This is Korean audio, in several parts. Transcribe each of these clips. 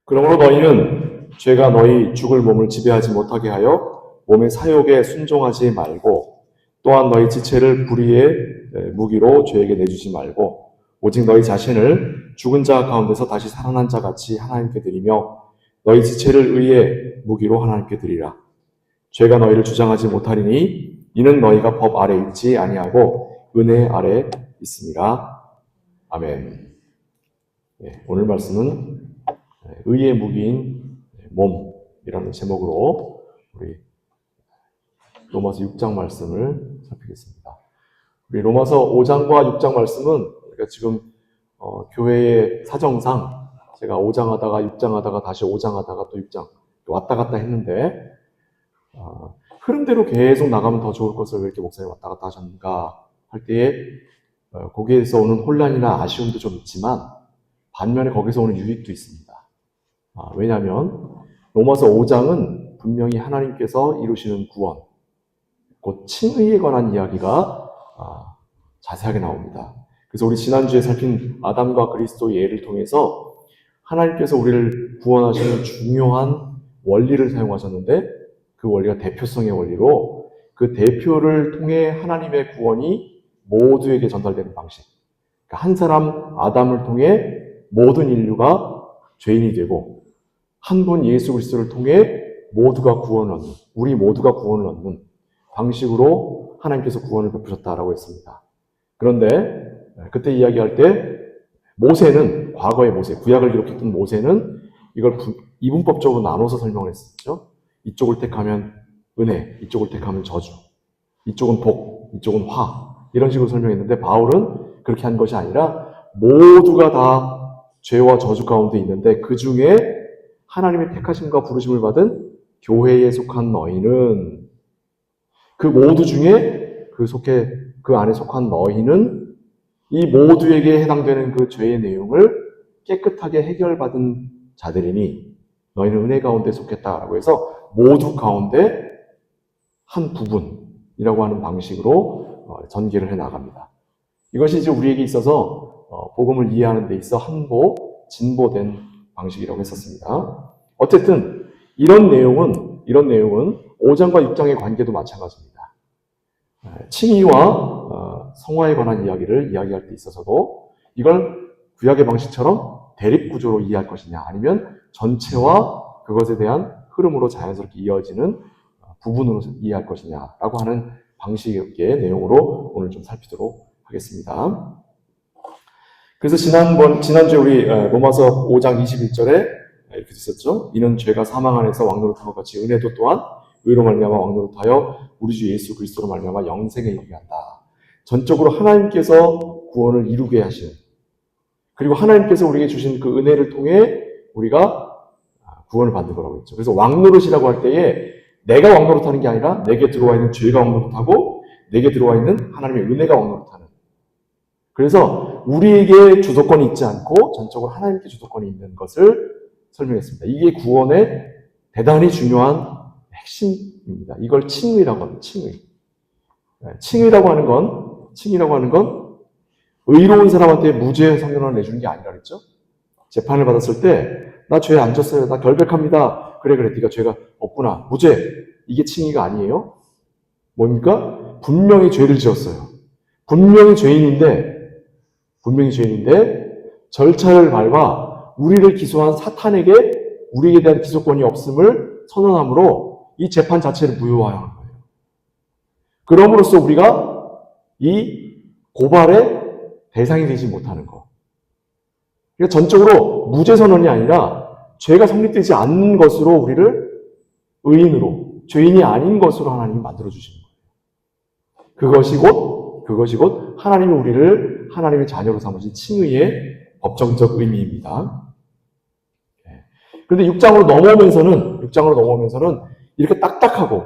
그러므로 너희는 죄가 너희 죽을 몸을 지배하지 못하게 하여 몸의 사욕에 순종하지 말고 또한 너희 지체를 불의의 무기로 죄에게 내주지 말고 오직 너희 자신을 죽은 자 가운데서 다시 살아난 자 같이 하나님께 드리며 너희 지체를 의의 무기로 하나님께 드리라. 죄가 너희를 주장하지 못하리니 이는 너희가 법 아래 있지 아니하고 은혜 아래 있습니다. 아멘. 오늘 말씀은 의의 무기인 몸이라는 제목으로 우리 로마서 6장 말씀을 살피겠습니다. 우리 로마서 5장과 6장 말씀은 우리가 지금 교회의 사정상 제가 5장 하다가 6장 하다가 다시 5장 하다가 또 6장 왔다 갔다 했는데 흐름대로 계속 나가면 더 좋을 것을 왜 이렇게 목사님 왔다 갔다 하셨는가 할 때에 거기에서 오는 혼란이나 아쉬움도 좀 있지만 반면에 거기서 오는 유익도 있습니다. 왜냐하면 로마서 5장은 분명히 하나님께서 이루시는 구원, 곧 칭의에 관한 이야기가 자세하게 나옵니다. 그래서 우리 지난주에 살핀 아담과 그리스도의 예를 통해서 하나님께서 우리를 구원하시는 중요한 원리를 사용하셨는데 그 원리가 대표성의 원리로 그 대표를 통해 하나님의 구원이 모두에게 전달되는 방식. 그러니까 한 사람 아담을 통해 모든 인류가 죄인이 되고 한 분 예수 그리스도를 통해 모두가 구원을 얻는, 우리 모두가 구원을 얻는 방식으로 하나님께서 구원을 베푸셨다라고 했습니다. 그런데 그때 이야기할 때 모세는, 과거의 모세, 구약을 기록했던 모세는 이걸 이분법적으로 나눠서 설명을 했었죠. 이쪽을 택하면 은혜, 이쪽을 택하면 저주, 이쪽은 복, 이쪽은 화, 이런 식으로 설명했는데 바울은 그렇게 한 것이 아니라 모두가 다 죄와 저주 가운데 있는데 그 중에 하나님의 택하심과 부르심을 받은 교회에 속한 너희는 그 모두 중에 그 안에 속한 너희는 이 모두에게 해당되는 그 죄의 내용을 깨끗하게 해결받은 자들이니 너희는 은혜 가운데 속했다라고 해서 모두 가운데 한 부분이라고 하는 방식으로 전개를 해 나갑니다. 이것이 이제 우리에게 있어서 복음을 이해하는 데 있어 한보, 진보된 방식이라고 했었습니다. 어쨌든 이런 내용은 5장과 6장의 관계도 마찬가지입니다. 칭의와 성화에 관한 이야기를 이야기할 때 있어서도 이걸 구약의 방식처럼 대립구조로 이해할 것이냐 아니면 전체와 그것에 대한 흐름으로 자연스럽게 이어지는 부분으로 이해할 것이냐라고 하는 방식의 내용으로 오늘 좀 살피도록 하겠습니다. 그래서 지난주에 우리 로마서 5장 21절에 이렇게 있었죠. 이는 죄가 사망 안에서 왕노릇한 것 같이 은혜도 또한 의로 말미암아 왕노릇하여 우리 주 예수 그리스도로 말미암아 영생에 이르게 한다. 전적으로 하나님께서 구원을 이루게 하시는, 그리고 하나님께서 우리에게 주신 그 은혜를 통해 우리가 구원을 받는 거라고 했죠. 그래서 왕노릇이라고 할 때에 내가 왕노릇하는 게 아니라 내게 들어와 있는 죄가 왕노릇하고 내게 들어와 있는 하나님의 은혜가 왕노릇하는. 그래서 우리에게 주도권이 있지 않고 전적으로 하나님께 주도권이 있는 것을 설명했습니다. 이게 구원의 대단히 중요한 핵심입니다. 이걸 칭의라고 합니다. 칭의라고 하는 건 의로운 사람한테 무죄 선언을 내주는 게 아니라 그랬죠. 재판을 받았을 때 나 죄 안 졌어요. 나 결백합니다. 그래 네가 죄가 없구나. 무죄. 이게 칭의가 아니에요. 뭡니까? 분명히 죄를 지었어요. 분명히 죄인인데 절차를 밟아 우리를 기소한 사탄에게 우리에 대한 기소권이 없음을 선언함으로 이 재판 자체를 무효화하는 거예요. 그럼으로써 우리가 이 고발의 대상이 되지 못하는 거. 그러니까 전적으로 무죄 선언이 아니라 죄가 성립되지 않는 것으로 우리를 의인으로, 죄인이 아닌 것으로 하나님이 만들어주시는 거예요. 그것이 곧 하나님이 우리를 하나님의 자녀로 삼으신 칭의의 법정적 의미입니다. 그런데 6장으로 넘어오면서는 이렇게 딱딱하고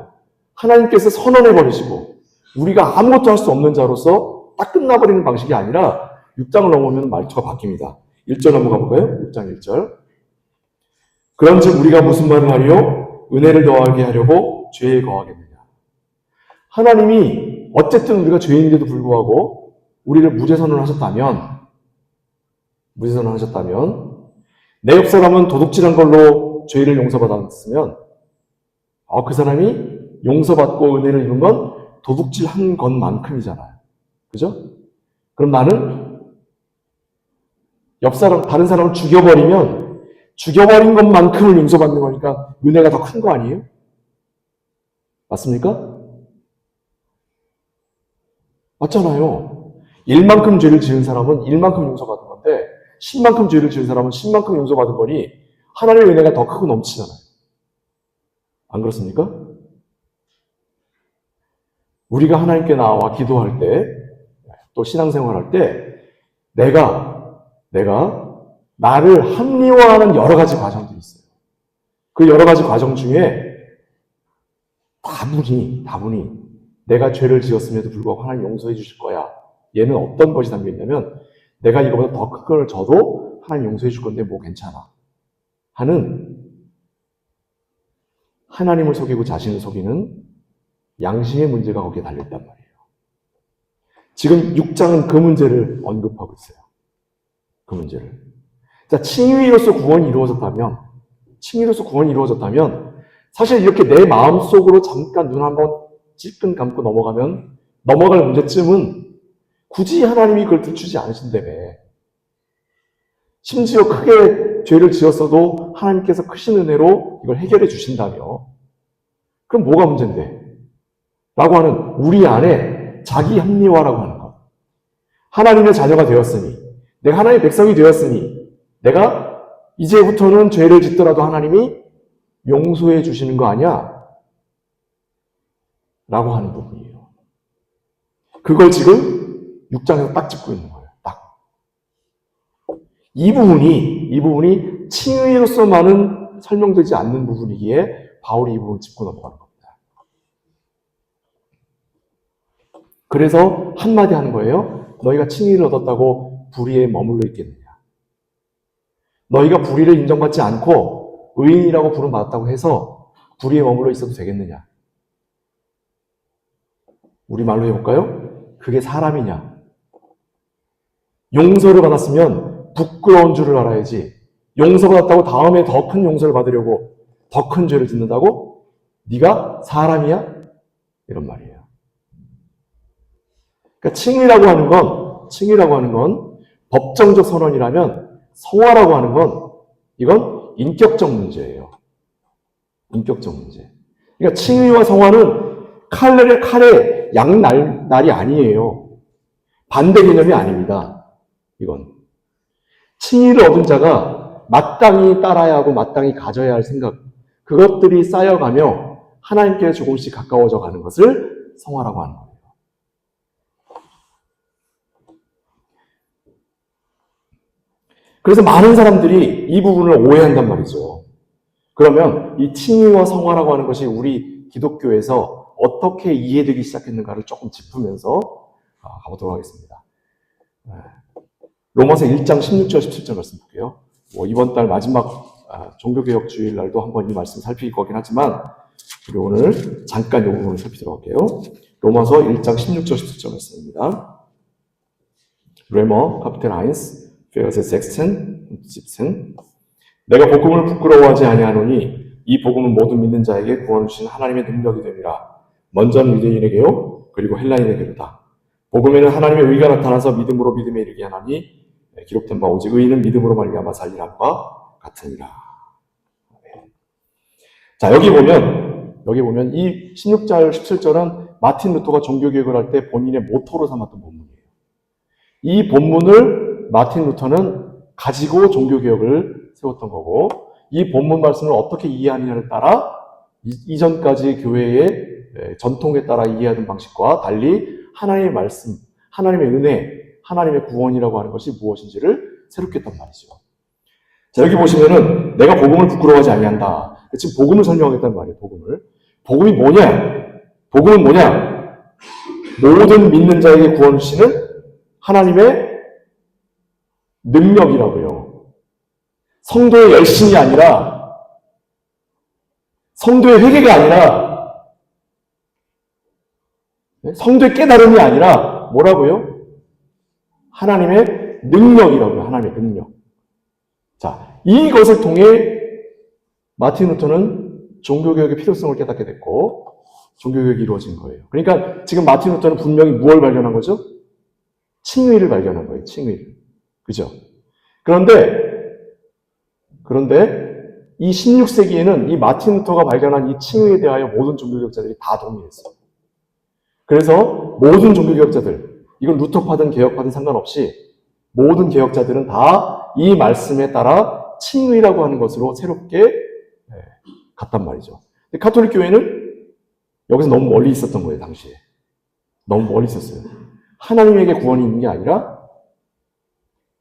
하나님께서 선언해버리시고 우리가 아무것도 할 수 없는 자로서 딱 끝나버리는 방식이 아니라 6장을 넘어오면 말투가 바뀝니다. 1절 한번 가볼까요? 6장 1절. 그런즉 우리가 무슨 말을 하리요? 은혜를 더하게 하려고 죄에 거하겠느냐. 하나님이 어쨌든 우리가 죄인인데도 불구하고 우리를 무죄 선언을 하셨다면 내 옆 사람은 도둑질한 걸로 죄를 용서받았으면 그 사람이 용서받고 은혜를 입은 건 도둑질한 것만큼이잖아요. 그죠? 그럼 나는 옆 사람, 다른 사람을 죽여버리면 죽여버린 것만큼을 용서받는 거니까 은혜가 더 큰 거 아니에요? 맞습니까? 맞잖아요. 1만큼 죄를 지은 사람은 1만큼 용서받은 건데 10만큼 죄를 지은 사람은 10만큼 용서받은 거니 하나님의 은혜가 더 크고 넘치잖아요. 안 그렇습니까? 우리가 하나님께 나와 기도할 때, 또 신앙생활 할 때, 나를 합리화하는 여러 가지 과정들이 있어요. 그 여러 가지 과정 중에 다분히 내가 죄를 지었음에도 불구하고 하나님 용서해 주실 거야. 얘는 어떤 것이 담겨 있냐면 내가 이거보다 더 큰 걸 져도 하나님 용서해 줄 건데 뭐 괜찮아 하는, 하나님을 속이고 자신을 속이는 양심의 문제가 거기에 달려있단 말이에요. 지금 6장은 그 문제를 언급하고 있어요. 그 문제를. 자, 칭의로서 구원이 이루어졌다면 사실 이렇게 내 마음속으로 잠깐 눈 한번 찔끔 감고 넘어갈 문제쯤은 굳이 하나님이 그걸 들추지 않으신다며. 심지어 크게 죄를 지었어도 하나님께서 크신 은혜로 이걸 해결해 주신다며. 그럼 뭐가 문제인데? 라고 하는 우리 안에 자기 합리화라고 하는 것. 하나님의 자녀가 되었으니, 내가 하나님의 백성이 되었으니, 내가 이제부터는 죄를 짓더라도 하나님이 용서해 주시는 거 아니야? 라고 하는 부분이에요. 그걸 지금 6장에서 딱 짚고 있는 거예요. 딱. 이 부분이 칭의로서만은 설명되지 않는 부분이기에 바울이 이 부분을 짚고 넘어가는 겁니다. 그래서 한마디 하는 거예요. 너희가 칭의를 얻었다고 불의에 머물러 있겠느냐? 너희가 불의를 인정받지 않고 의인이라고 부름받았다고 해서 불의에 머물러 있어도 되겠느냐? 우리말로 해볼까요? 그게 사람이냐? 용서를 받았으면 부끄러운 줄을 알아야지. 용서받았다고 다음에 더 큰 용서를 받으려고 더 큰 죄를 짓는다고? 네가 사람이야? 이런 말이에요. 그러니까 칭의라고 하는 건 법정적 선언이라면 성화라고 하는 건 이건 인격적 문제예요. 인격적 문제. 그러니까 칭의와 성화는 칼에 양날이 아니에요. 반대 개념이 아닙니다. 이건. 칭의를 얻은 자가 마땅히 따라야 하고 마땅히 가져야 할 생각, 그것들이 쌓여가며 하나님께 조금씩 가까워져 가는 것을 성화라고 하는 거예요. 그래서 많은 사람들이 이 부분을 오해한단 말이죠. 그러면 이 칭의와 성화라고 하는 것이 우리 기독교에서 어떻게 이해되기 시작했는가를 조금 짚으면서 가보도록 하겠습니다. 로마서 1장 16절 17절 말씀 볼게요. 이번 달 마지막 종교개혁 주일 날도 한번 이 말씀 살필 거긴 하지만 우리 오늘 잠깐 이 부분을 살피도록 할게요. 로마서 1장 16절 17절 말씀입니다. Römer Kapitel 1 Verse 16, 17. 내가 복음을 부끄러워하지 아니하노니 이 복음은 모든 믿는 자에게 구원 주신 하나님의 능력이 됨이라. 먼저는 유대인에게요 그리고 헬라인에게로다. 복음에는 하나님의 의가 나타나서 믿음으로 믿음에 이르게 하나니 기록된 바 오직 의인은 믿음으로 말미암아 살리라과 같으니라. 자, 여기 보면 이 16절 17절은 마틴 루터가 종교개혁을 할 때 본인의 모토로 삼았던 본문이에요. 이 본문을 마틴 루터는 가지고 종교개혁을 세웠던 거고, 이 본문 말씀을 어떻게 이해하느냐를 따라 이전까지 교회의 전통에 따라 이해하던 방식과 달리 하나님의 말씀, 하나님의 은혜, 하나님의 구원이라고 하는 것이 무엇인지를 새롭게 했단 말이죠. 자, 여기 보시면은 내가 복음을 부끄러워하지 아니한다. 지금 복음을 설명하겠다는 말이에요. 복음이 뭐냐? 복음은 뭐냐? 모든 믿는 자에게 구원 주시는 하나님의 능력이라고요. 성도의 열심이 아니라, 성도의 회개가 아니라, 성도의 깨달음이 아니라 뭐라고요? 하나님의 능력이라고요. 하나님의 능력. 자, 이것을 통해 마틴 루터는 종교개혁의 필요성을 깨닫게 됐고 종교개혁이 이루어진 거예요. 그러니까 지금 마틴 루터는 분명히 무엇을 발견한 거죠? 칭의를 발견한 거예요. 칭의를. 그죠? 그런데 이 16세기에는 이 마틴 루터가 발견한 이 칭의에 대하여 모든 종교개혁자들이 다 동의했어요. 그래서 모든 종교개혁자들, 이건 루터파든 개혁파든 상관없이 모든 개혁자들은 다 이 말씀에 따라 칭의라고 하는 것으로 새롭게 갔단 말이죠. 근데 가톨릭 교회는 여기서 너무 멀리 있었던 거예요, 당시에. 너무 멀리 있었어요. 하나님에게 구원이 있는 게 아니라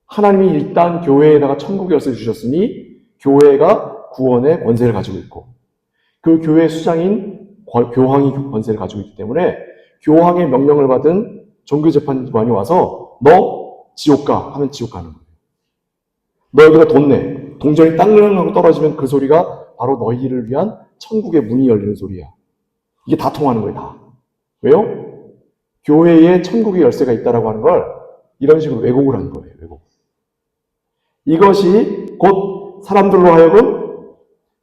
하나님이 일단 교회에다가 천국의 열쇠를 주셨으니 교회가 구원의 권세를 가지고 있고 그 교회의 수장인 교황이 권세를 가지고 있기 때문에 교황의 명령을 받은 종교재판관이 와서 너 지옥 가 하면 지옥 가는 거예요. 너 여기다 돈 내. 동전이 땅을 하고 떨어지면 그 소리가 바로 너희를 위한 천국의 문이 열리는 소리야. 이게 다 통하는 거예요, 다. 왜요? 교회에 천국의 열쇠가 있다라고 하는 걸 이런 식으로 왜곡을 하는 거예요, 왜곡. 이것이 곧 사람들로 하여금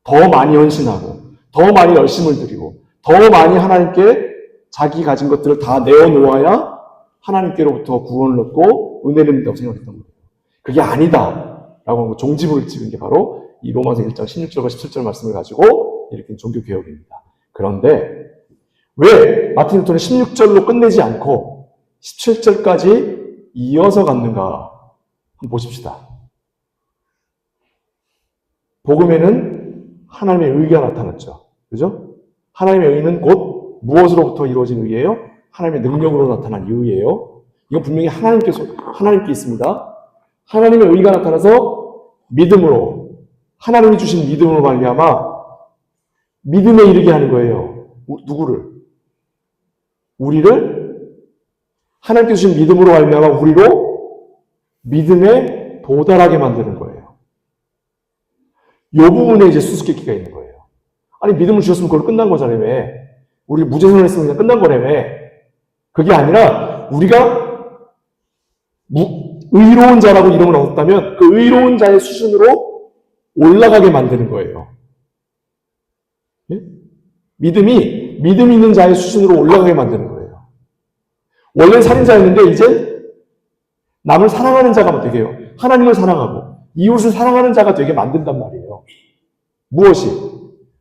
더 많이 헌신하고, 더 많이 열심을 들이고, 더 많이 하나님께 자기 가진 것들을 다 내어놓아야 하나님께로부터 구원을 얻고 은혜를 얻는다고 생각했던 거예요. 그게 아니다. 라고 하고 종지부를 찍은 게 바로 이 로마서 1장 16절과 17절 말씀을 가지고 일으킨 종교개혁입니다. 그런데 왜 마틴 루터는 16절로 끝내지 않고 17절까지 이어서 갔는가 한번 보십시다. 복음에는 하나님의 의가 나타났죠. 그죠? 하나님의 의는 곧 무엇으로부터 이루어진 의예요? 하나님의 능력으로 나타난 의예요. 이건 분명히 하나님께 있습니다. 하나님의 의가 나타나서 믿음으로, 하나님이 주신 믿음으로 말미암아 믿음에 이르게 하는 거예요. 누구를? 우리를 하나님께 주신 믿음으로 말미암아 우리로 믿음에 도달하게 만드는 거예요. 이 부분에 이제 수수께끼가 있는 거예요. 아니 믿음을 주셨으면 그걸 끝난 거잖아요. 왜? 우리 무죄선을 했으면 그냥 끝난 거라며. 그게 아니라 우리가 의로운 자라고 이름을 얻었다면 그 의로운 자의 수준으로 올라가게 만드는 거예요. 예? 믿음 있는 자의 수준으로 올라가게 만드는 거예요. 원래는 살인자였는데 이제 남을 사랑하는 자가 되게 해요. 하나님을 사랑하고 이웃을 사랑하는 자가 되게 만든단 말이에요. 무엇이?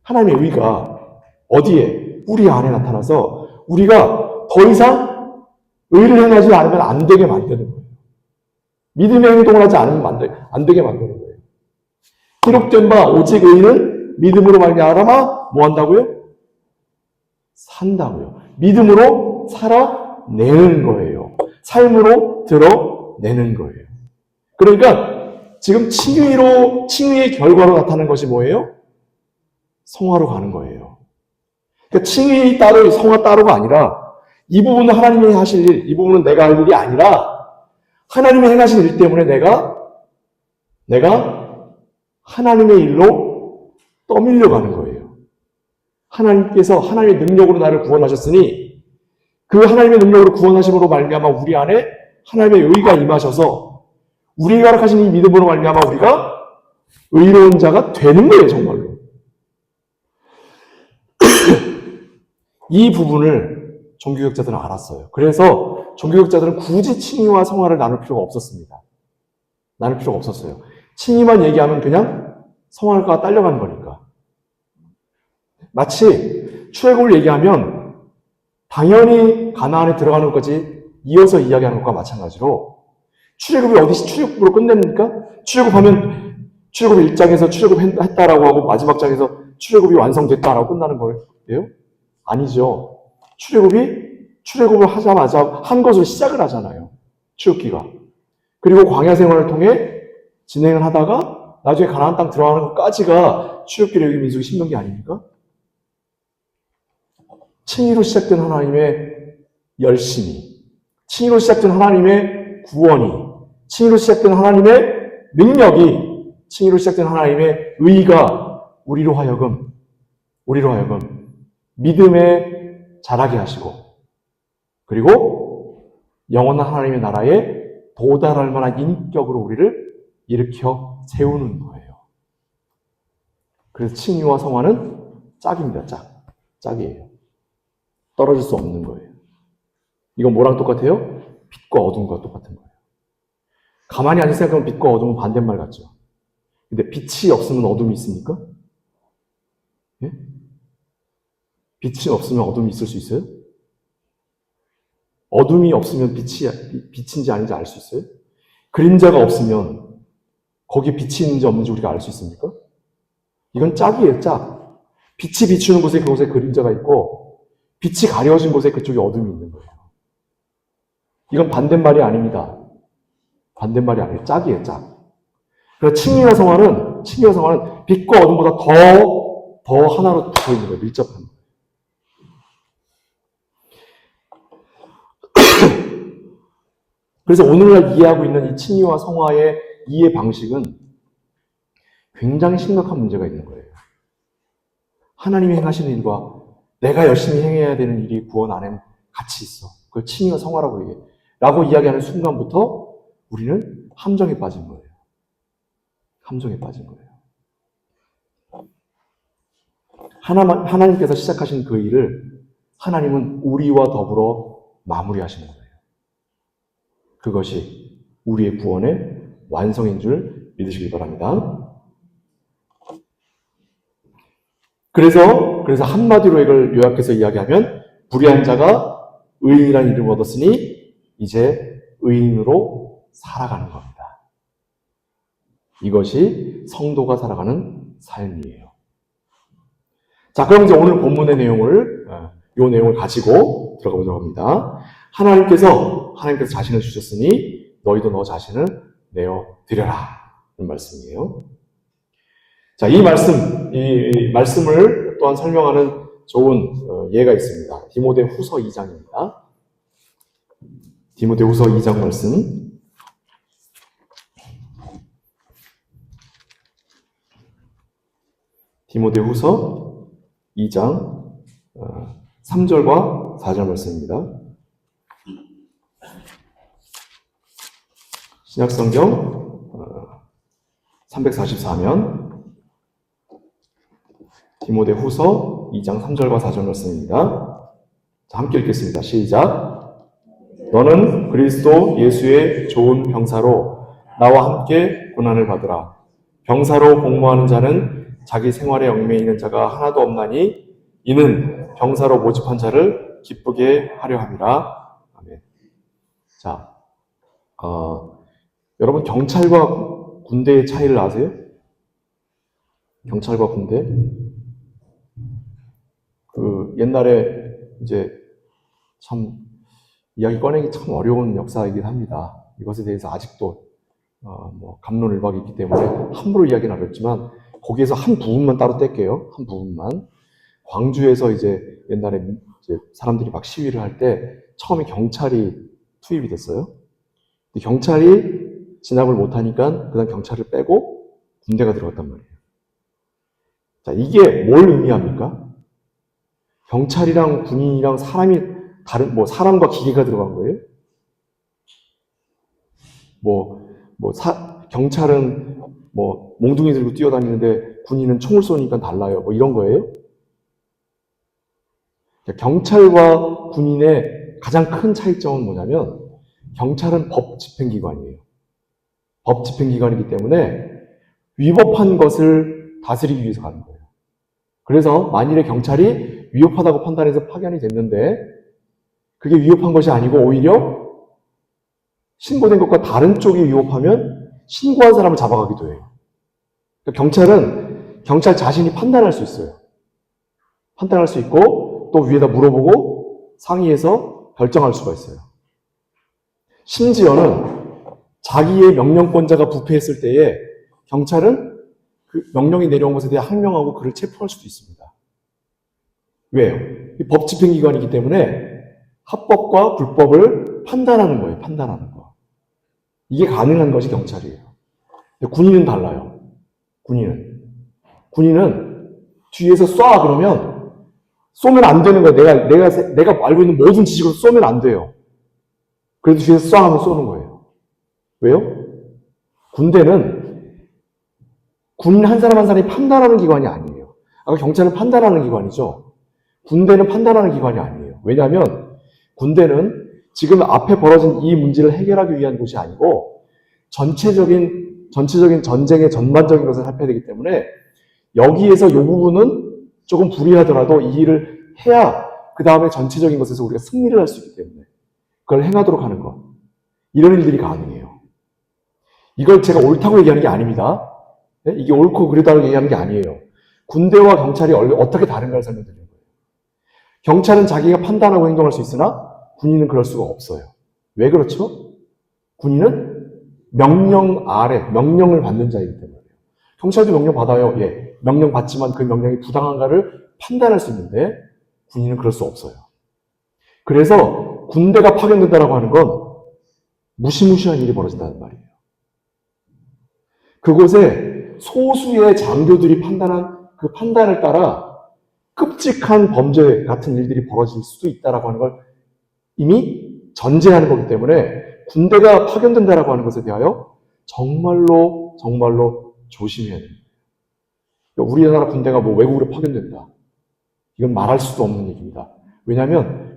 하나님의 의가 어디에? 우리 안에 나타나서 우리가 더 이상 의를 행하지 않으면 안 되게 만드는 거예요. 믿음의 행동을 하지 않으면 안 되게 만드는 거예요. 기록된 바 오직 의인은 믿음으로 말미암아 뭐 한다고요? 산다고요. 믿음으로 살아내는 거예요. 삶으로 드러내는 거예요. 그러니까 지금 칭의의 결과로 나타나는 것이 뭐예요? 성화로 가는 거예요. 그러니까 칭의 따로, 성화 따로가 아니라 이 부분은 하나님이 하실 일, 이 부분은 내가 할 일이 아니라 하나님이 행하신 일 때문에 내가 하나님의 일로 떠밀려 가는 거예요. 하나님께서 하나님의 능력으로 나를 구원하셨으니 그 하나님의 능력으로 구원하심으로 말미암아 우리 안에 하나님의 의가 임하셔서 우리가 허락하신 이 믿음으로 말미암아 우리가 의로운 자가 되는 거예요, 정말로. 이 부분을 종교개혁자들은 알았어요. 그래서 종교개혁자들은 굳이 칭의와 성화를 나눌 필요가 없었습니다. 나눌 필요가 없었어요. 칭의만 얘기하면 그냥 성화가 딸려가는 거니까. 마치 출애굽을 얘기하면 당연히 가나안에 들어가는 것까지 이어서 이야기하는 것과 마찬가지로 출애굽이 어디 출애굽으로 끝냅니까? 출애굽하면 출애굽 1장에서 출애굽했다라고 하고 마지막 장에서 출애굽이 완성됐다라고 끝나는 거예요? 아니죠. 출애굽을 하자마자 한 것으로 시작을 하잖아요. 출애굽기가. 그리고 광야 생활을 통해 진행을 하다가 나중에 가나안 땅 들어가는 것까지가 출애굽기, 레위기, 민수기, 신명기 아닙니까? 칭의로 시작된 하나님의 열심이, 칭의로 시작된 하나님의 구원이, 칭의로 시작된 하나님의 능력이, 칭의로 시작된 하나님의 의가 우리로 하여금 믿음에 자라게 하시고 그리고 영원한 하나님의 나라에 도달할 만한 인격으로 우리를 일으켜 세우는 거예요. 그래서 칭의와 성화는 짝입니다. 짝이에요. 떨어질 수 없는 거예요. 이건 뭐랑 똑같아요? 빛과 어둠과 똑같은 거예요. 가만히 앉아 생각하면 빛과 어둠은 반대말 같죠. 근데 빛이 없으면 어둠이 있습니까? 예? 빛이 없으면 어둠이 있을 수 있어요? 어둠이 없으면 빛인지 아닌지 알 수 있어요? 그림자가 없으면 거기에 빛이 있는지 없는지 우리가 알 수 있습니까? 이건 짝이에요, 짝. 빛이 비추는 곳에 그곳에 그림자가 있고 빛이 가려진 곳에 그쪽에 어둠이 있는 거예요. 이건 반대말이 아닙니다. 반대말이 아니에요. 짝이에요, 짝. 그래서 칭의와 성화는 빛과 어둠보다 더 하나로 붙어 있는 거예요. 밀접한 거예요. 그래서 오늘날 이해하고 있는 이 칭의와 성화의 이해 방식은 굉장히 심각한 문제가 있는 거예요. 하나님이 행하시는 일과 내가 열심히 행해야 되는 일이 구원 안에 같이 있어. 그걸 칭의와 성화라고 얘기해. 라고 이야기하는 순간부터 우리는 함정에 빠진 거예요. 함정에 빠진 거예요. 하나님께서 시작하신 그 일을 하나님은 우리와 더불어 마무리하시는 거예요. 그것이 우리의 구원의 완성인 줄 믿으시기 바랍니다. 그래서 한마디로 이걸 요약해서 이야기하면 불의한 자가 의인이라는 이름을 얻었으니 이제 의인으로 살아가는 겁니다. 이것이 성도가 살아가는 삶이에요. 자, 그럼 이제 오늘 본문의 이 내용을 가지고 들어가 보도록 합니다. 하나님께서 자신을 주셨으니 너희도 너 자신을 내어 드려라. 이런 말씀이에요. 자, 이 말씀을 또한 설명하는 좋은 예가 있습니다. 디모데후서 2장입니다. 디모데후서 2장 말씀. 디모데후서 2장 3절과 4절 말씀입니다. 신약성경 344면 디모데후서 2장 3절과 4절 말씀입니다. 자, 함께 읽겠습니다. 시작. 너는 그리스도 예수의 좋은 병사로 나와 함께 고난을 받으라. 병사로 복무하는 자는 자기 생활에 얽매이는 있는 자가 하나도 없나니 이는 병사로 모집한 자를 기쁘게 하려 함이라. 아멘. 자, 여러분 경찰과 군대의 차이를 아세요? 경찰과 군대? 옛날에 이제 참 이야기 꺼내기 참 어려운 역사이긴 합니다. 이것에 대해서 아직도 갑론을박이 있기 때문에 함부로 이야기는 어렵지만 거기에서 한 부분만 따로 뗄게요. 한 부분만. 광주에서 이제 옛날에 이제 사람들이 막 시위를 할 때 처음에 경찰이 투입이 됐어요. 근데 경찰이 진압을 못하니까 그다음 경찰을 빼고 군대가 들어갔단 말이에요. 자, 이게 뭘 의미합니까? 경찰이랑 군인이랑 사람이 사람과 기계가 들어간 거예요? 경찰은 몽둥이 들고 뛰어다니는데 군인은 총을 쏘니까 달라요. 이런 거예요? 경찰과 군인의 가장 큰 차이점은 뭐냐면 경찰은 법 집행기관이에요. 법 집행기관이기 때문에 위법한 것을 다스리기 위해서 가는 거예요. 그래서 만일에 경찰이 위협하다고 판단해서 파견이 됐는데 그게 위협한 것이 아니고 오히려 신고된 것과 다른 쪽이 위협하면 신고한 사람을 잡아가기도 해요. 그러니까 경찰은 경찰 자신이 판단할 수 있어요. 판단할 수 있고 또 위에다 물어보고 상의해서 결정할 수가 있어요. 심지어는 자기의 명령권자가 부패했을 때에 경찰은 그 명령이 내려온 것에 대해 항명하고 그를 체포할 수도 있습니다. 왜요? 법 집행기관이기 때문에 합법과 불법을 판단하는 거예요. 판단하는 거. 이게 가능한 것이 경찰이에요. 근데 군인은 달라요. 군인은 뒤에서 쏴 그러면 쏘면 안 되는 거예요. 내가 알고 있는 모든 지식으로 쏘면 안 돼요. 그래도 뒤에서 쏴 하면 쏘는 거예요. 왜요? 군대는 군 한 사람 한 사람이 판단하는 기관이 아니에요. 아까 경찰은 판단하는 기관이죠. 군대는 판단하는 기관이 아니에요. 왜냐하면 군대는 지금 앞에 벌어진 이 문제를 해결하기 위한 곳이 아니고 전체적인 전쟁의 전반적인 것을 살펴야 되기 때문에 여기에서 이 부분은 조금 불리하더라도 이 일을 해야 그 다음에 전체적인 것에서 우리가 승리를 할 수 있기 때문에 그걸 행하도록 하는 것. 이런 일들이 가능해요. 이걸 제가 옳다고 얘기하는 게 아닙니다. 네? 이게 옳고 그르다고 얘기하는 게 아니에요. 군대와 경찰이 어떻게 다른가를 설명드리는 거예요. 경찰은 자기가 판단하고 행동할 수 있으나 군인은 그럴 수가 없어요. 왜 그렇죠? 군인은 명령 아래, 명령을 받는 자이기 때문에. 경찰도 명령 받아요. 예. 명령 받지만 그 명령이 부당한가를 판단할 수 있는데 군인은 그럴 수 없어요. 그래서 군대가 파견된다라고 하는 건 무시무시한 일이 벌어진다는 말이에요. 그곳에 소수의 장교들이 판단한 그 판단을 따라 끔찍한 범죄 같은 일들이 벌어질 수도 있다라고 하는 걸 이미 전제하는 거기 때문에 군대가 파견된다라고 하는 것에 대하여 정말로 조심해야 됩니다. 우리나라 군대가 뭐 외국으로 파견된다. 이건 말할 수도 없는 얘기입니다. 왜냐하면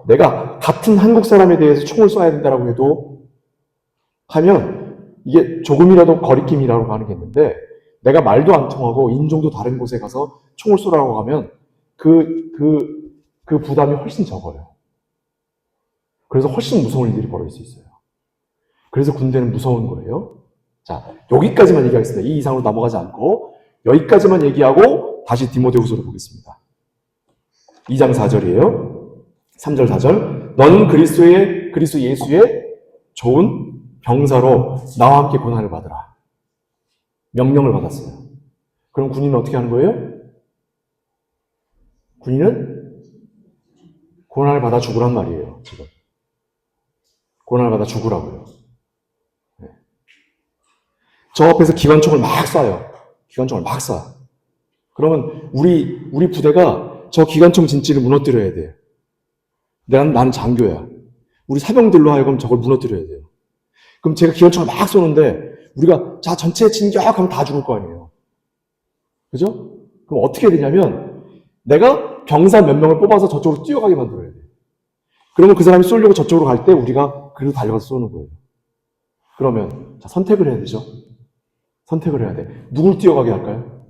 내가 같은 한국 사람에 대해서 총을 쏴야 된다라고 해도 하면 이게 조금이라도 거리낌이라고 하는 게 있는데 내가 말도 안 통하고 인종도 다른 곳에 가서 총을 쏘라고 하면 그 부담이 훨씬 적어요. 그래서 훨씬 무서운 일들이 벌어질 수 있어요. 그래서 군대는 무서운 거예요. 자, 여기까지만 얘기하겠습니다. 이 이상으로 넘어가지 않고 여기까지만 얘기하고 다시 디모데후서를 보겠습니다. 2장 4절이에요. 3절 4절. 너는 그리스도 예수의 좋은 병사로 나와 함께 고난을 받으라. 명령을 받았어요. 그럼 군인은 어떻게 하는 거예요? 군인은 고난을 받아 죽으란 말이에요. 지금. 고난을 받아 죽으라고요. 네. 저 앞에서 기관총을 막 쏴요. 기관총을 막 쏴. 그러면 우리 부대가 저 기관총 진지를 무너뜨려야 돼요. 나는 장교야. 우리 사병들로 하여금 저걸 무너뜨려야 돼요. 그럼 제가 기관총을 막 쏘는데 우리가 자 전체 진격하면 다 죽을 거 아니에요. 그죠? 그럼 어떻게 되냐면 내가 병사 몇 명을 뽑아서 저쪽으로 뛰어가게 만들어야 돼요. 그러면 그 사람이 쏘려고 저쪽으로 갈 때 우리가 그리고 달려가서 쏘는 거예요. 그러면 자 선택을 해야 되죠. 선택을 해야 돼. 누굴 뛰어가게 할까요?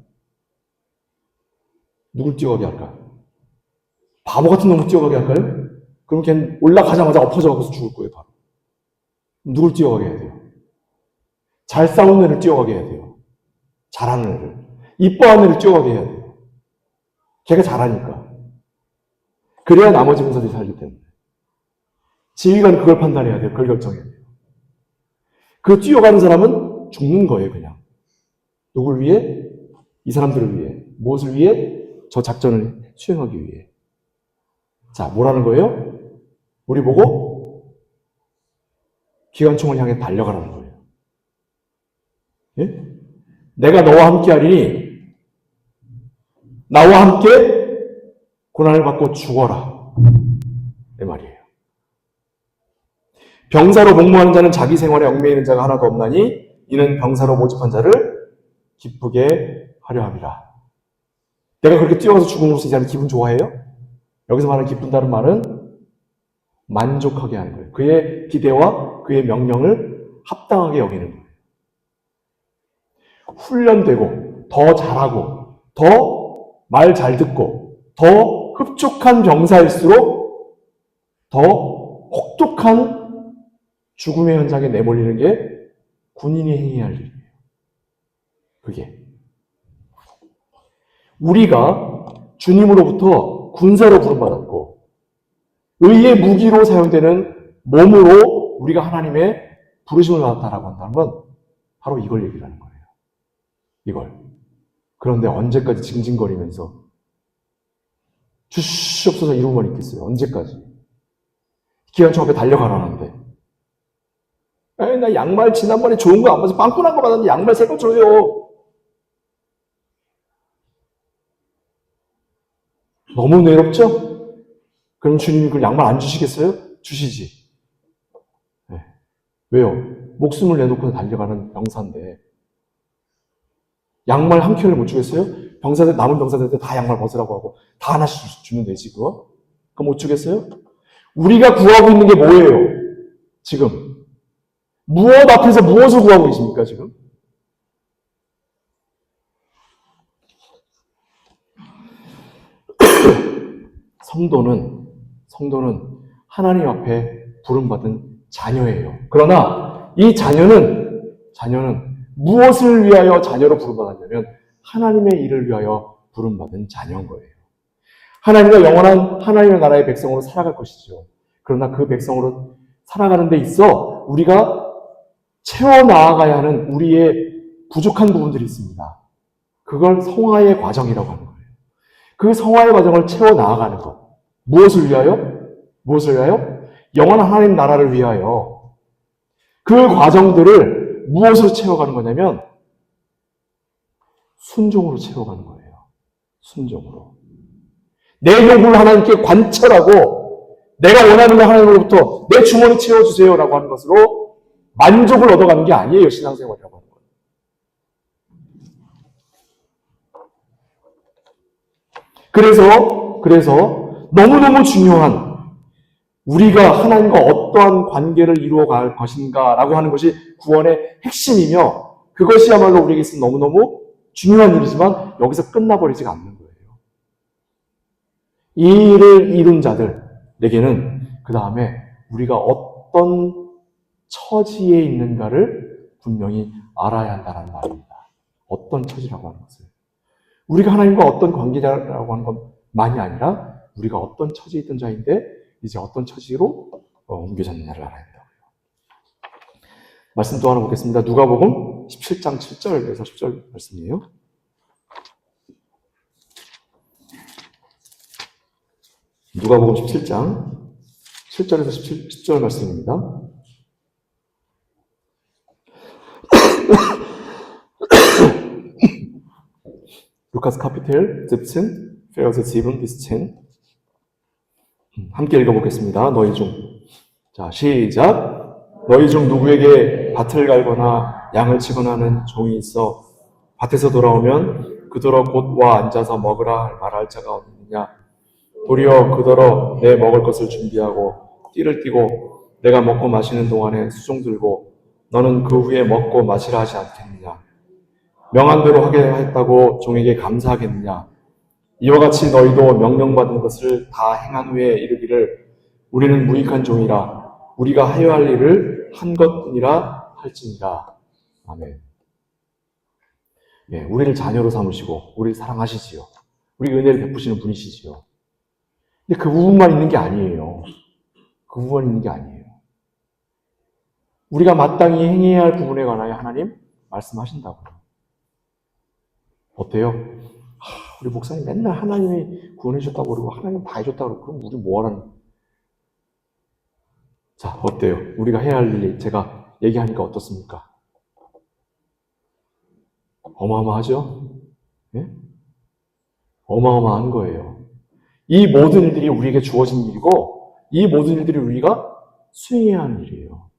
누굴 뛰어가게 할까요? 바보 같은 놈을 뛰어가게 할까요? 그럼 걔는 올라가자마자 엎어져가서 죽을 거예요, 바로. 누굴 뛰어가게 해야 돼요? 잘 싸우는 애를 뛰어가게 해야 돼요. 잘하는 애를. 이뻐하는 애를 뛰어가게 해야 돼요. 걔가 잘하니까. 그래야 나머지 군사들이 살기 때문에. 지휘관은 그걸 판단해야 돼요. 그걸 결정해야 돼요. 그 뛰어가는 사람은 죽는 거예요, 그냥. 누굴 위해? 이 사람들을 위해. 무엇을 위해? 저 작전을 수행하기 위해. 자, 뭐라는 거예요? 우리 보고 기관총을 향해 달려가라는 거예요. 예? 내가 너와 함께 하리니 나와 함께 고난을 받고 죽어라. 이 말이에요. 병사로 복무하는 자는 자기 생활에 얽매이는 자가 하나도 없나니 이는 병사로 모집한 자를 기쁘게 하려 함이라. 내가 그렇게 뛰어가서 죽음으로써 이 사람이 기분 좋아해요? 여기서 말하는 기쁜다는 말은 만족하게 하는 거예요. 그의 기대와 그의 명령을 합당하게 여기는 거예요. 훈련되고 더 잘하고 더 말 잘 듣고 더 흡족한 병사일수록 더 혹독한 죽음의 현장에 내몰리는 게 군인이 행해야 할 일이에요. 그게 우리가 주님으로부터 군사로 부름받았고 의의 무기로 사용되는 몸으로 우리가 하나님의 부르심을 받았다라고 한다는 건 바로 이걸 얘기를 하는 거예요. 이걸. 그런데 언제까지 징징거리면서 주시옵소서 이루고만 있겠어요? 언제까지? 기관총 앞에 달려가라는데. 에이, 나 양말 지난번에 좋은 거 안 봐서 빵꾸난 거 받았는데 양말 새 거 줘요. 너무 외롭죠? 그럼 주님이 그 양말 안 주시겠어요? 주시지. 네. 왜요? 목숨을 내놓고 달려가는 병사인데 양말 한 켤레 못 주겠어요? 병사들, 남은 병사들한테 다 양말 벗으라고 하고 다 하나씩 주면 되지, 그거? 그거 못 주겠어요? 우리가 구하고 있는 게 뭐예요? 지금. 무엇 앞에서 무엇을 구하고 계십니까, 지금? 성도는 하나님 앞에 부름받은 자녀예요. 그러나 이 자녀는 무엇을 위하여 자녀로 부름받았냐면 하나님의 일을 위하여 부름받은 자녀인 거예요. 하나님과 영원한 하나님의 나라의 백성으로 살아갈 것이죠. 그러나 그 백성으로 살아가는 데 있어 우리가 채워나가야 하는 우리의 부족한 부분들이 있습니다. 그걸 성화의 과정이라고 하는 거예요. 그 성화의 과정을 채워나가는 것. 무엇을 위하여? 무엇을 위하여? 영원한 하나님 나라를 위하여. 그 과정들을 무엇으로 채워가는 거냐면 순종으로 채워가는 거예요. 순종으로. 내 요구를 하나님께 관철하고 내가 원하는 거 하나님으로부터 내 주머니 채워주세요라고 하는 것으로 만족을 얻어가는 게 아니에요. 신앙생활이라고 하는 거예요. 그래서 너무너무 중요한 우리가 하나님과 어떠한 관계를 이루어갈 것인가라고 하는 것이 구원의 핵심이며 그것이야말로 우리에게 있어서 너무너무 중요한 일이지만 여기서 끝나버리지가 않는 거예요. 이 일을 이룬 자들에게는 그 다음에 우리가 어떤 처지에 있는가를 분명히 알아야 한다는 말입니다. 어떤 처지라고 하는 것을. 우리가 하나님과 어떤 관계자라고 하는 것만이 아니라 우리가 어떤 처지에 있던 자인데 이제 어떤 처지로 옮겨졌느냐를 알아야 한다고요. 말씀 또 하나 보겠습니다. 누가복음 17장 7절에서 10절 말씀이에요. 누가복음 17장 7절에서 10절 말씀입니다. 루카스 카피텔 17, Verse 7 bis 10. 함께 읽어보겠습니다. 너희 중. 자, 시작. 너희 중 누구에게 밭을 갈거나 양을 치거나 하는 종이 있어 밭에서 돌아오면 그더러 곧 와 앉아서 먹으라 말할 자가 없느냐. 도리어 그더러 내 먹을 것을 준비하고 띠를 띠고 내가 먹고 마시는 동안에 수종 들고 너는 그 후에 먹고 마시라 하지 않겠느냐. 명한 대로 하게 했다고 종에게 감사하겠느냐. 이와 같이 너희도 명령받은 것을 다 행한 후에 이르기를 우리는 무익한 종이라 우리가 하여야 할 일을 한 것뿐이라 할지니라. 아멘. 예, 우리를 자녀로 삼으시고 우리를 사랑하시지요. 우리 은혜를 베푸시는 분이시지요. 근데 그 부분만 있는 게 아니에요. 그 부분만 있는 게 아니에요. 우리가 마땅히 행해야 할 부분에 관하여 하나님 말씀하신다고요. 어때요? 우리 목사님 맨날 하나님이 구원해 주셨다고 그러고 하나님 다 해줬다고 그러고 그럼 우리 뭐하라는. 자, 어때요? 우리가 해야 할 일이 제가 얘기하니까 어떻습니까? 어마어마하죠? 예? 어마어마한 거예요. 이 모든 일들이 우리에게 주어진 일이고 이 모든 일들이 우리가 수행해야 하는 일이에요.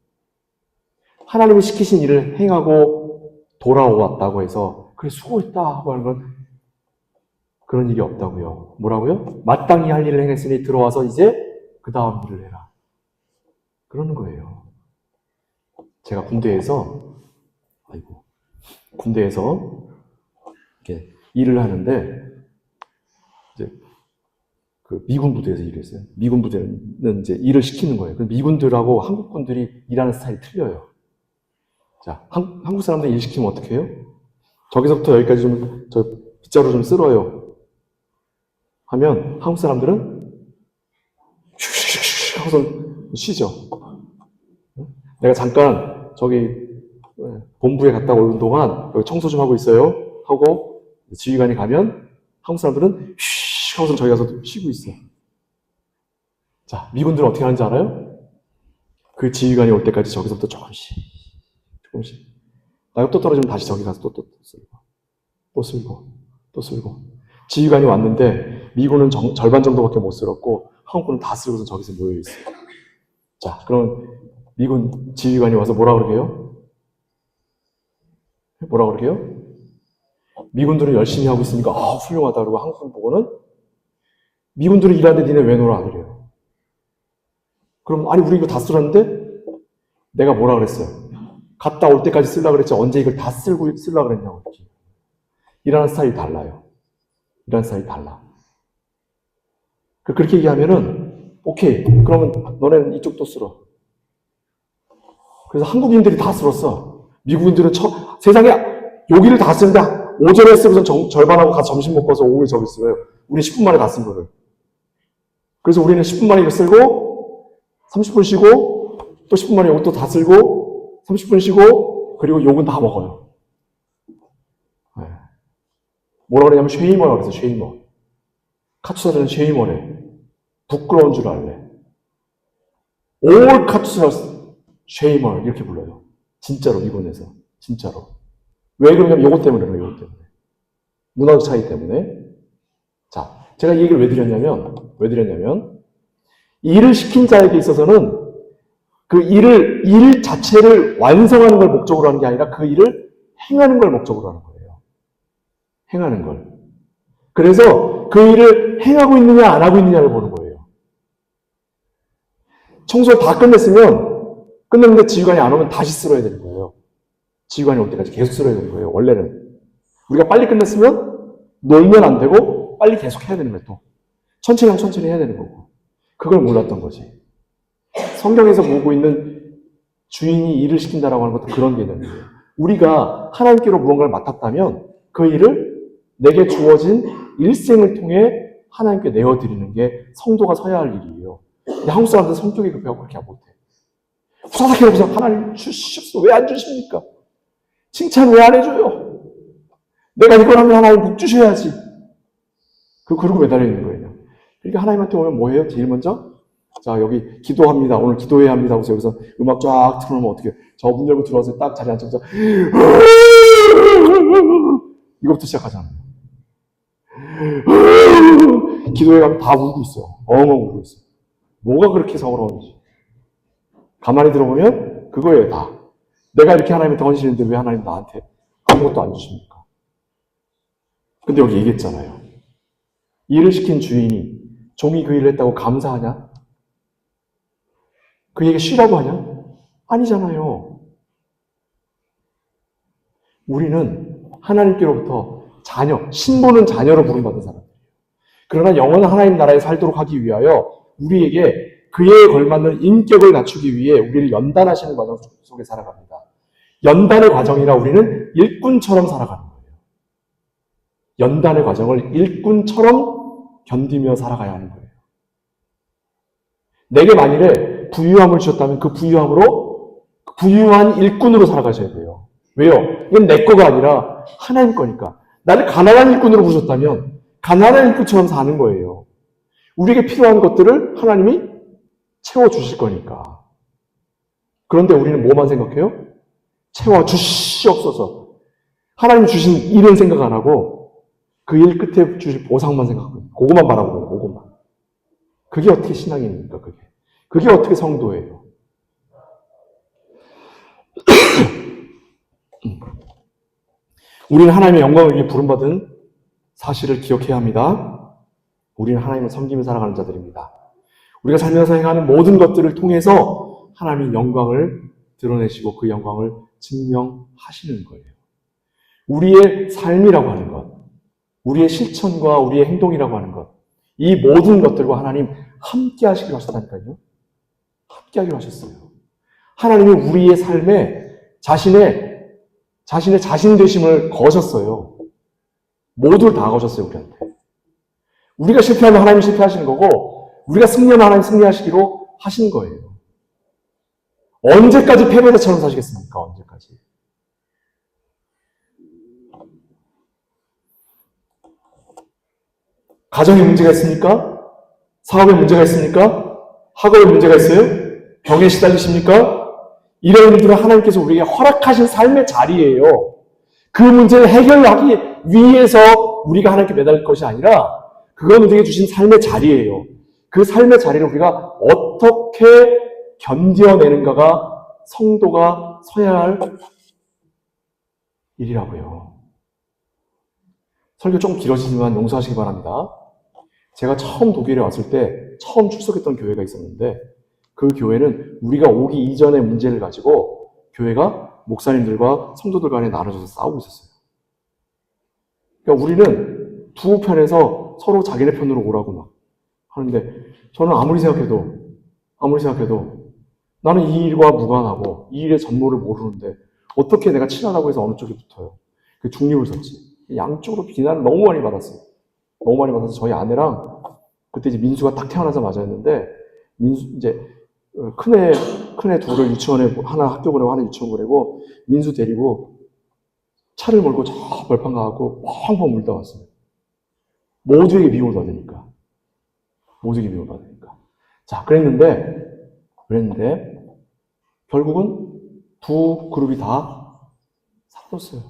하나님이 시키신 일을 행하고 돌아왔다고 해서 그래 수고했다 하고 하는 건 그런 일이 없다고요. 뭐라고요? 마땅히 할 일을 행했으니 들어와서 이제 그 다음 일을 해라. 그러는 거예요. 제가 군대에서 이렇게 일을 하는데 이제 그 미군 부대에서 일했어요. 미군 부대는 이제 일을 시키는 거예요. 미군들하고 한국 분들이 일하는 스타일이 틀려요. 자, 한국 사람들 일 시키면 어떻게 해요? 저기서부터 여기까지 저 빗자루 좀 쓸어요. 하면 한국 사람들은 슉슉슉 하고서 쉬죠. 내가 잠깐 저기 본부에 갔다 오는 동안 여기 청소 좀 하고 있어요. 하고 지휘관이 가면 한국 사람들은 슉 하고서 저기 가서 쉬고 있어요. 자, 미군들은 어떻게 하는지 알아요? 그 지휘관이 올 때까지 저기서부터 조금씩. 나가 또 떨어지면 다시 저기 가서 또 쓸고. 지휘관이 왔는데 미군은 절반 정도밖에 못 쓸었고 한국군은 다 쓸고서 저기서 모여있어요. 자, 그럼 미군 지휘관이 와서 뭐라 그러게요? 미군들은 열심히 하고 있으니까 훌륭하다 그러고 한국을 보고는 미군들은 일하는데 니네 왜 놀아? 이래요. 그럼 아니 우리 이거 다 쓰라는데 내가 뭐라 그랬어요? 갔다 올 때까지 쓰려고 그랬지 언제 이걸 다 쓰려고 그랬냐고. 일하는 스타일이 달라요. 일하는 스타일이 달라. 그렇게 얘기하면은 오케이 그러면 너네는 이쪽도 쓸어. 그래서 한국인들이 다 쓸었어. 미국인들은 세상에 여기를 다 쓴다. 오전에 쓰고서 절반하고 가서 점심 먹고서 오후에 저기 쓰어요. 우리는 10분 만에 다 쓴 거를. 그래서 우리는 10분 만에 이거 쓸고 30분 쉬고 또 10분 만에 이것도 다 쓸고 30분 쉬고 그리고 욕은 다 먹어요. 네. 뭐라 그러냐면 쉐이머라고 그래서 쉐이머. 카투사는 쉐이머래. 부끄러운 줄 알래. 올 카투사 쉐이머 이렇게 불러요. 진짜로 미국에서 진짜로. 왜 그러냐면 요것 때문에 그래요. 요것 때문에. 문화적 차이 때문에. 자, 제가 이 얘기를 왜 드렸냐면 일을 시킨 자에게 있어서는 그 일 자체를 완성하는 걸 목적으로 하는 게 아니라 그 일을 행하는 걸 목적으로 하는 거예요. 행하는 걸. 그래서 그 일을 행하고 있느냐 안 하고 있느냐를 보는 거예요. 청소 다 끝냈는데 지휘관이 안 오면 다시 쓸어야 되는 거예요. 지휘관이 올 때까지 계속 쓸어야 되는 거예요. 원래는. 우리가 빨리 끝냈으면 놀면 안 되고 빨리 계속 해야 되는 거예요. 또. 천천히 해야 되는 거고. 그걸 몰랐던 거지. 성경에서 보고 있는 주인이 일을 시킨다라고 하는 것도 그런 개념이에요. 우리가 하나님께로 무언가를 맡았다면 그 일을 내게 주어진 일생을 통해 하나님께 내어드리는 게 성도가 서야 할 일이에요. 근데 한국 사람들은 성격이 급해서 그렇게 못해. 후사닥 해놓고서 하나님 주시옵소서 왜 안 주십니까? 칭찬 왜 안 해줘요? 내가 이걸 하면 하나님 복 주셔야지. 그러고 매달려 있는 거예요. 그러니까 하나님한테 오면 뭐예요? 제일 먼저? 자, 여기 기도합니다. 오늘 기도해야 합니다. 하고서 여기서 음악 쫙 틀어놓으면 어떻게 저 문 열고 들어와서 딱 자리에 앉아서 이거부터 시작하잖아요. 기도해 가면 다 울고 있어. 엉엉 울고 있어. 뭐가 그렇게 서러운지. 가만히 들어보면 그거예요, 다. 내가 이렇게 하나님한테 헌신했는데 왜 하나님 나한테 아무것도 안 주십니까? 근데 여기 얘기했잖아요. 일을 시킨 주인이 종이 그 일을 했다고 감사하냐? 그에게 쉬라고 하냐? 아니잖아요. 우리는 하나님께로부터 자녀, 신부는 자녀로 부름받은 사람이에요. 그러나 영원한 하나님 나라에 살도록 하기 위하여 우리에게 그에 걸맞는 인격을 갖추기 위해 우리를 연단하시는 과정 속에 살아갑니다. 연단의 과정이라 우리는 일꾼처럼 살아가는 거예요. 연단의 과정을 일꾼처럼 견디며 살아가야 하는 거예요. 내게 만일에 부유함을 주셨다면 그 부유함으로 부유한 일꾼으로 살아가셔야 돼요. 왜요? 이건 내 거가 아니라 하나님 거니까. 나를 가난한 일꾼으로 부르셨다면 가난한 일꾼처럼 사는 거예요. 우리에게 필요한 것들을 하나님이 채워주실 거니까. 그런데 우리는 뭐만 생각해요? 채워주시옵소서. 하나님 주신 일은 생각 안 하고 그 일 끝에 주실 보상만 생각하고 그것만 바라보고 그것만. 그게 어떻게 신앙입니까? 그게 어떻게 성도예요? 우리는 하나님의 영광을 위해 부름받은 사실을 기억해야 합니다. 우리는 하나님을 섬기며 살아가는 자들입니다. 우리가 살면서 행하는 모든 것들을 통해서 하나님의 영광을 드러내시고 그 영광을 증명하시는 거예요. 우리의 삶이라고 하는 것, 우리의 실천과 우리의 행동이라고 하는 것, 이 모든 것들과 하나님 함께 하시기로 하셨다니까요. 함께 하기로 하셨어요. 하나님이 우리의 삶에 자신의 자신 되심을 거셨어요. 모두를 다 거셨어요, 우리한테. 우리가 실패하면 하나님 실패하시는 거고, 우리가 승리하면 하나님 승리하시기로 하신 거예요. 언제까지 패배자처럼 사시겠습니까? 언제까지? 가정에 문제가 있습니까? 사업에 문제가 있습니까? 학업에 문제가 있어요? 병에 시달리십니까? 이런 일들은 하나님께서 우리에게 허락하신 삶의 자리예요. 그 문제를 해결하기 위해서 우리가 하나님께 매달릴 것이 아니라 그건 우리에게 주신 삶의 자리예요. 그 삶의 자리를 우리가 어떻게 견뎌내는가가 성도가 서야 할 일이라고요. 설교 좀 길어지지만 용서하시기 바랍니다. 제가 처음 독일에 왔을 때 처음 출석했던 교회가 있었는데 그 교회는 우리가 오기 이전의 문제를 가지고 교회가 목사님들과 성도들 간에 나눠져서 싸우고 있었어요. 그러니까 우리는 두 편에서 서로 자기네 편으로 오라고 막 하는데 저는 아무리 생각해도 나는 이 일과 무관하고 이 일의 전모를 모르는데 어떻게 내가 친하다고 해서 어느 쪽에 붙어요. 그 중립을 섰지. 양쪽으로 비난을 너무 많이 받았어요. 너무 많이 받아서 저희 아내랑 그때 이제 민수가 딱 태어나자마자였는데 민수 이제 큰애 둘을 유치원에 하나 학교 보내고 하나 유치원 보내고 민수 데리고 차를 몰고 저 벌판 가고 펑펑 울다 왔어요. 모두에게 미움을 받으니까. 자, 그랬는데 결국은 두 그룹이 다 사라졌어요.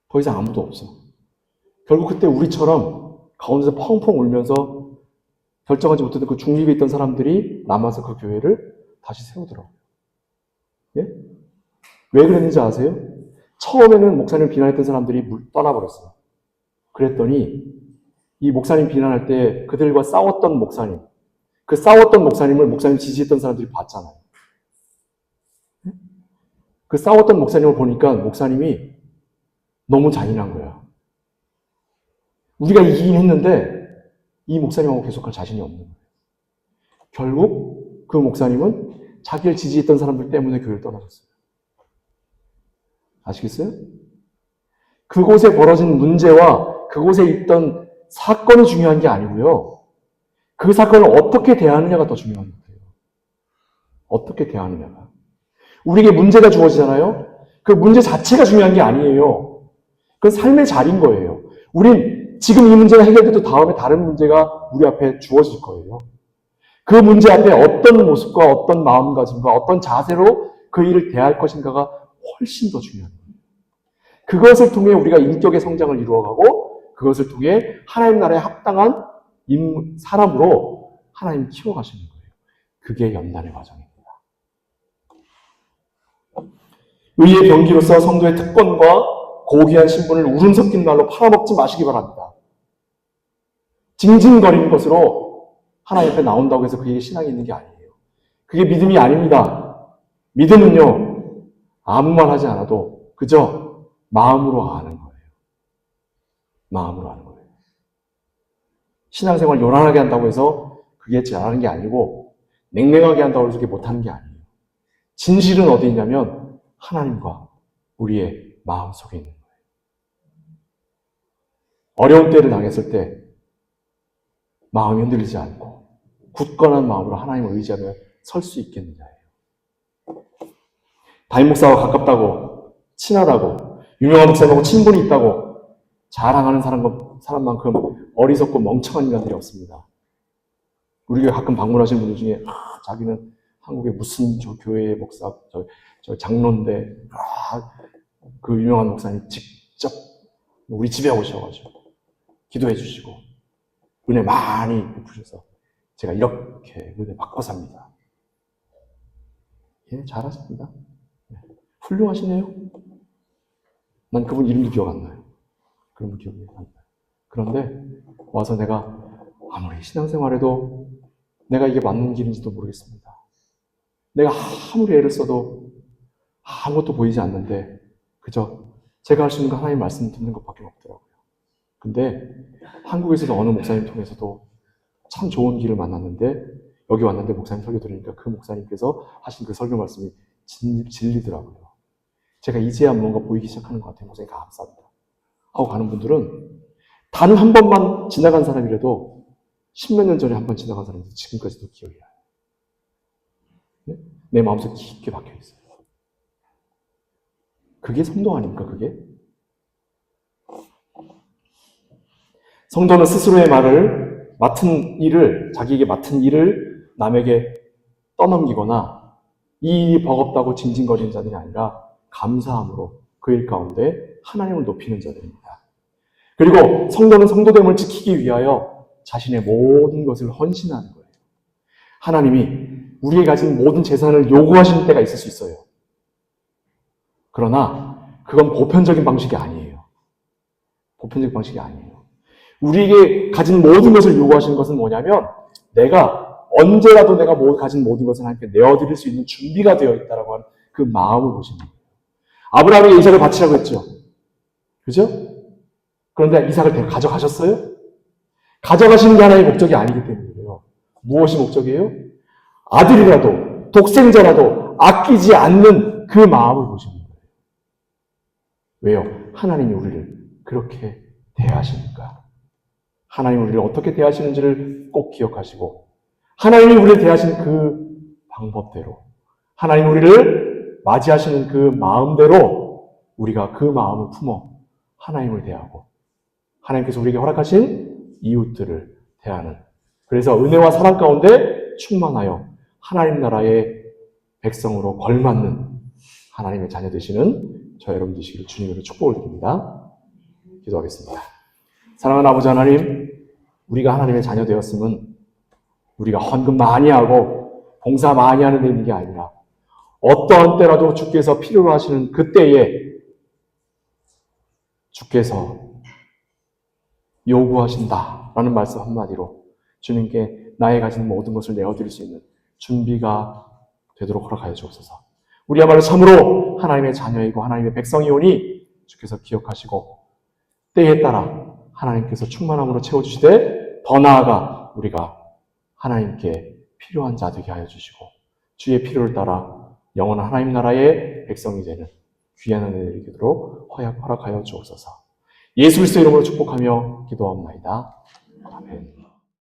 더 이상 아무도 없어. 결국 그때 우리처럼 가운데서 펑펑 울면서 결정하지 못했던 그 중립에 있던 사람들이 남아서 그 교회를 다시 세우더라고요. 예? 왜 그랬는지 아세요? 처음에는 목사님을 비난했던 사람들이 떠나버렸어요. 그랬더니 이 목사님 비난할 때 그들과 싸웠던 목사님, 그 싸웠던 목사님을 목사님 지지했던 사람들이 봤잖아요. 그 싸웠던 목사님을 보니까 목사님이 너무 잔인한 거야. 우리가 이기긴 했는데 이 목사님하고 계속할 자신이 없는 거예요. 결국 그 목사님은 자기를 지지했던 사람들 때문에 교회를 떠나셨어요. 아시겠어요? 그곳에 벌어진 문제와 그곳에 있던 사건이 중요한 게 아니고요. 그 사건을 어떻게 대하느냐가 더 중요한 거예요. 어떻게 대하느냐가. 우리에게 문제가 주어지잖아요. 그 문제 자체가 중요한 게 아니에요. 그건 삶의 자리인 거예요. 우린 지금 이 문제가 해결돼도 다음에 다른 문제가 우리 앞에 주어질 거예요. 그 문제 앞에 어떤 모습과 어떤 마음가짐과 어떤 자세로 그 일을 대할 것인가가 훨씬 더 중요한 거예요. 그것을 통해 우리가 인격의 성장을 이루어가고 그것을 통해 하나님 나라에 합당한 사람으로 하나님 키워가시는 거예요. 그게 연단의 과정입니다. 의의 병기로서 성도의 특권과 고귀한 신분을 울음 섞인 말로 팔아먹지 마시기 바랍니다. 징징거리는 것으로 하나님 앞에 나온다고 해서 그게 신앙이 있는 게 아니에요. 그게 믿음이 아닙니다. 믿음은요, 아무 말 하지 않아도 그저 마음으로 아는 거예요. 마음으로 아는 거예요. 신앙생활 요란하게 한다고 해서 그게 잘하는 게 아니고 냉랭하게 한다고 해서 그게 못하는 게 아니에요. 진실은 어디 있냐면 하나님과 우리의 마음 속에 있는 거예요. 어려운 때를 당했을 때 마음이 흔들리지 않고 굳건한 마음으로 하나님을 의지하며 설 수 있겠느냐예요. 담임 목사와 가깝다고, 친하다고, 유명한 목사님하고 친분이 있다고 자랑하는 사람만큼 어리석고 멍청한 인간들이 없습니다. 우리 교회 가끔 방문하시는 분들 중에 자기는 한국의 무슨 저 교회의 목사, 저 장로인데 그 유명한 목사님 직접 우리 집에 오셔가지고 기도해 주시고 은혜 많이 베푸셔서 제가 이렇게 은혜 받고 삽니다. 예, 잘하십니다. 훌륭하시네요. 난 그분 이름도 기억 안 나요. 그런 분 기억이 안 나요. 그런데 와서 내가 아무리 신앙생활해도 내가 이게 맞는 길인지도 모르겠습니다. 내가 아무리 애를 써도 아무것도 보이지 않는데 그저 제가 할 수 있는 건 하나님 말씀 듣는 것밖에 없더라고요. 근데 한국에서도 어느 목사님 통해서도 참 좋은 길을 만났는데 여기 왔는데 목사님 설교 들으니까 그 목사님께서 하신 그 설교 말씀이 진리더라고요. 제가 이제야 뭔가 보이기 시작하는 것 같아요. 목사님 감사합니다. 하고 가는 분들은 단 한 번만 지나간 사람이라도 10몇 년 전에 한 번 지나간 사람이 지금까지도 기억이 나요. 네? 내 마음속에 깊게 박혀 있어요. 그게 성도 아닙니까, 그게? 성도는 스스로의 자기에게 맡은 일을 남에게 떠넘기거나 이 일이 버겁다고 징징거리는 자들이 아니라 감사함으로 그 일 가운데 하나님을 높이는 자들입니다. 그리고 성도는 성도됨을 지키기 위하여 자신의 모든 것을 헌신하는 거예요. 하나님이 우리에게 가진 모든 재산을 요구하시는 때가 있을 수 있어요. 그러나 그건 보편적인 방식이 아니에요. 보편적 방식이 아니에요. 우리에게 가진 모든 것을 요구하시는 것은 뭐냐면 내가 언제라도 내가 가진 모든 것을 하나님께 내어드릴 수 있는 준비가 되어 있다라고 하는 그 마음을 보시는 거예요. 아브라함에게 이삭을 바치라고 했죠. 그죠? 그런데 이삭을 가져가셨어요? 가져가시는 게 하나의 목적이 아니기 때문이에요. 무엇이 목적이에요? 아들이라도 독생자라도 아끼지 않는 그 마음을 보시는 거예요. 왜요? 하나님이 우리를 그렇게 대하시니까. 하나님이 우리를 어떻게 대하시는지를 꼭 기억하시고 하나님이 우리를 대하시는 그 방법대로 하나님이 우리를 맞이하시는 그 마음대로 우리가 그 마음을 품어 하나님을 대하고 하나님께서 우리에게 허락하신 이웃들을 대하는 그래서 은혜와 사랑 가운데 충만하여 하나님 나라의 백성으로 걸맞는 하나님의 자녀 되시는 저 여러분 되시기를 주님으로 축복을 드립니다. 기도하겠습니다. 사랑하는 아버지 하나님, 우리가 하나님의 자녀 되었음은 우리가 헌금 많이 하고 봉사 많이 하는 데 있는 게 아니라 어떠한 때라도 주께서 필요로 하시는 그때에 주께서 요구하신다라는 말씀 한마디로 주님께 나의 가진 모든 것을 내어드릴 수 있는 준비가 되도록 허락하여 주옵소서. 우리야말로 참으로 하나님의 자녀이고 하나님의 백성이오니 주께서 기억하시고 때에 따라 하나님께서 충만함으로 채워주시되 더 나아가 우리가 하나님께 필요한 자 되게 하여 주시고 주의 필요를 따라 영원한 하나님 나라의 백성이 되는 귀한 은혜를 이루도록 허락하여 주옵소서. 예수 그리스도의 이름으로 축복하며 기도합니다. 아멘.